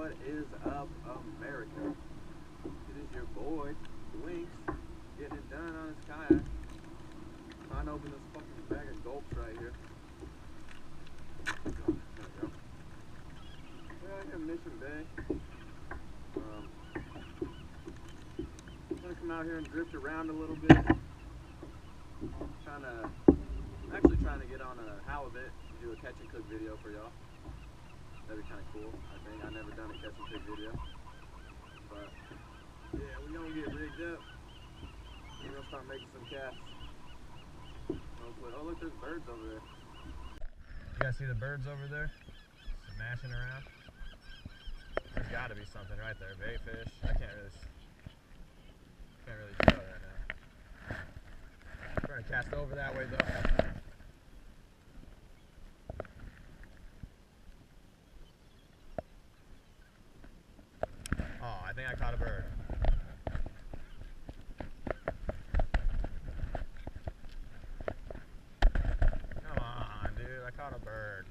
What is up, America? It is your boy, Winks, getting it done on his kayak. Trying to open this fucking bag of gulps right here. There we go. We're out here in Mission Bay. I'm gonna come out here and drift around a little bit. I'm actually trying to get on a halibut and do a catch and cook video for y'all. That'd be kind of cool, I think. I've never done a catch and cook video. But, yeah, we're gonna get rigged up. We're gonna start making some casts. Hopefully. Oh, look, there's birds over there. You guys see the birds over there? Smashing around? There's gotta be something right there. Bait fish. I can't really tell right now. I'm trying to cast over that way, though. Oh, I think I caught a bird. Come on, dude. I caught a bird.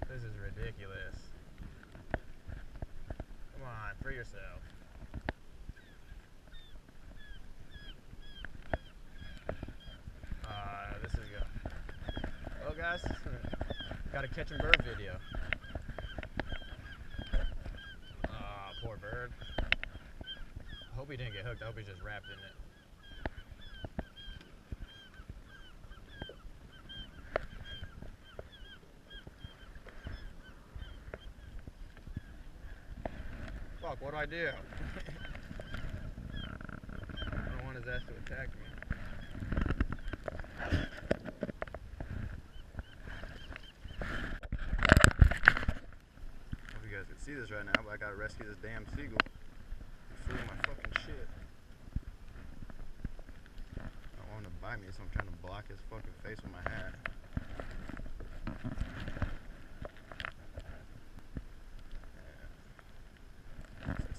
This is ridiculous. Come on, free yourself. This is good. Well, guys, got a catch and bird video. Poor bird. I hope he didn't get hooked. I hope he's just wrapped in it. Fuck, what do I do? I don't want his ass to attack me. Hope you guys can see this right now, but I gotta rescue this damn seagull. He flew my fucking shit. I don't want him to bite me, so I'm trying to block his fucking face with my hat.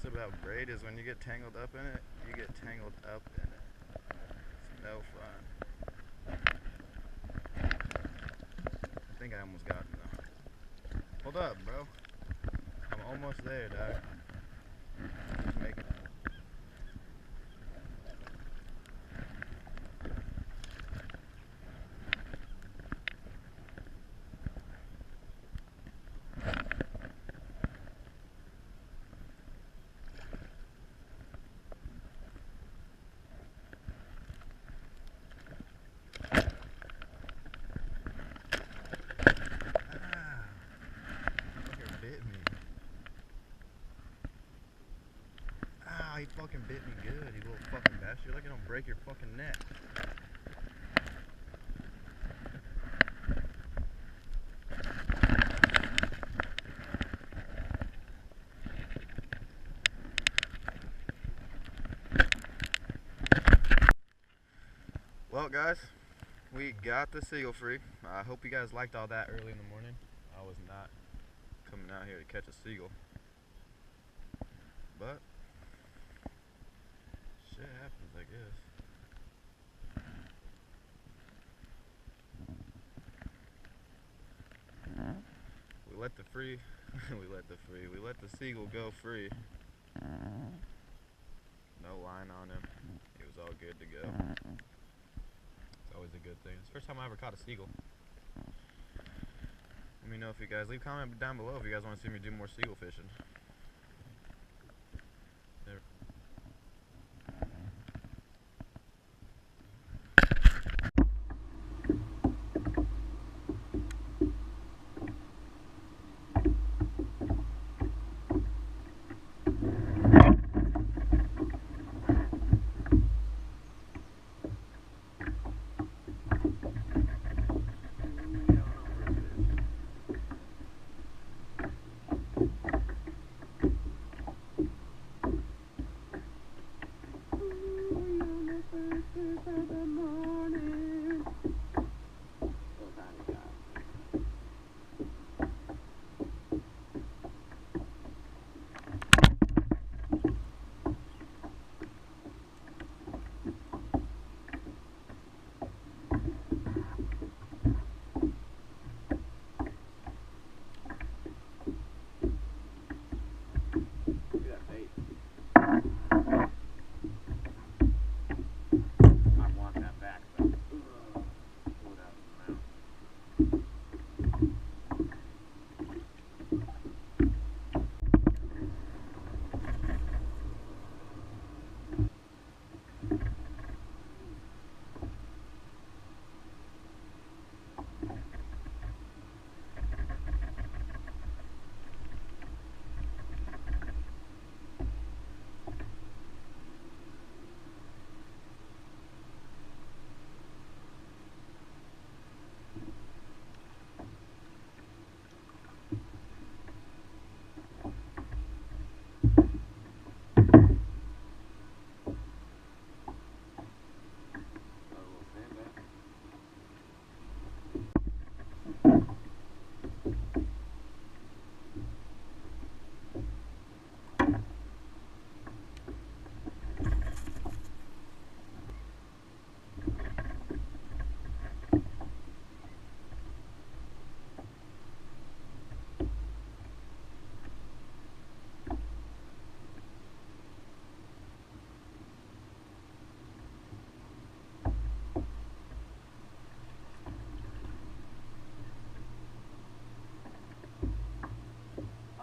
About braid is when you get tangled up in it, you get tangled up in it. It's no fun. I think I almost got him though. Hold up, bro. I'm almost there, dog. Just make it. He fucking bit me good, you little fucking bastard. You're lucky I don't break your fucking neck. Well, guys, we got the seagull free. I hope you guys liked all that early in the morning. I was not coming out here to catch a seagull. But shit happens, I guess. We let the seagull go free. No line on him. He was all good to go. It's always a good thing. It's the first time I ever caught a seagull. Let me know if you guys leave a comment down below if you guys want to see me do more seagull fishing.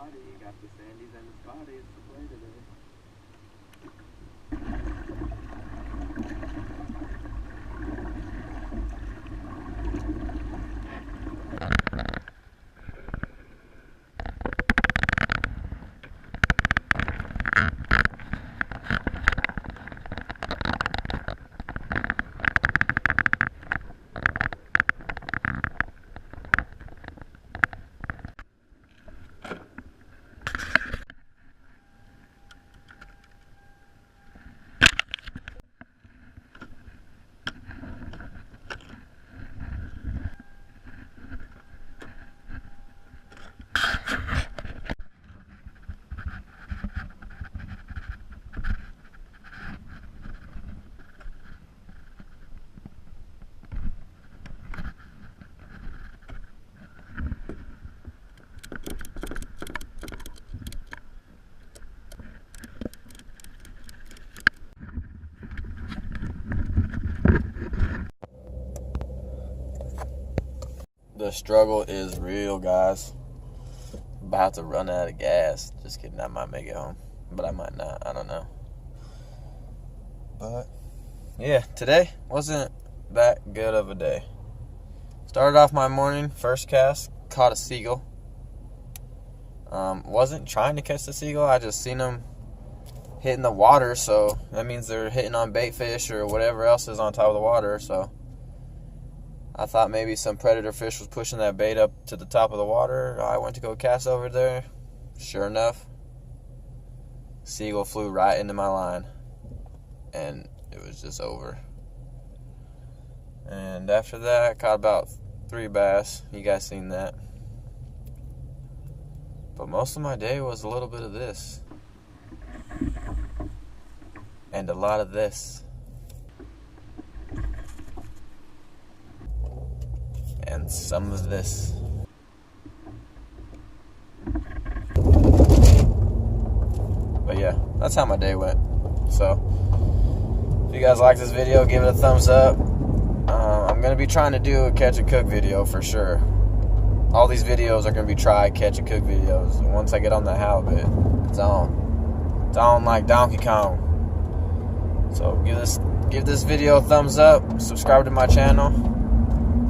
spotty. Got the sandies and the spotties to play today. The struggle is real, guys. About to run out of gas. Just kidding, I might make it home. But I might not, I don't know. But, yeah, today wasn't that good of a day. Started off my morning, first cast, caught a seagull. Wasn't trying to catch the seagull, I just seen them hitting the water, so that means they're hitting on bait fish or whatever else is on top of the water, so I thought maybe some predator fish was pushing that bait up to the top of the water. I went to go cast over there. Sure enough, seagull flew right into my line, and it was just over. And after that, I caught about 3 bass. You guys seen that. But most of my day was a little bit of this. And a lot of this. And some of this. But yeah, that's how my day went. So, if you guys like this video, give it a thumbs up. I'm going to be trying to do a catch and cook video for sure. All these videos are going to be try, catch and cook videos. And once I get on the halibut, it's on. It's on like Donkey Kong. So give this video a thumbs up. Subscribe to my channel.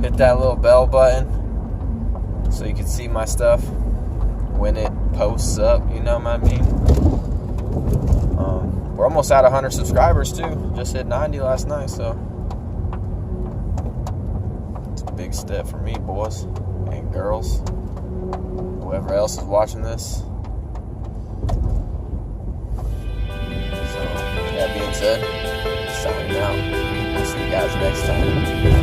Hit that little bell button so you can see my stuff when it posts up, you know what I mean? We're almost at 100 subscribers too. Just hit 90 last night, so it's a big step for me, boys and girls, whoever else is watching this. So, that being said, signing out. See you guys next time.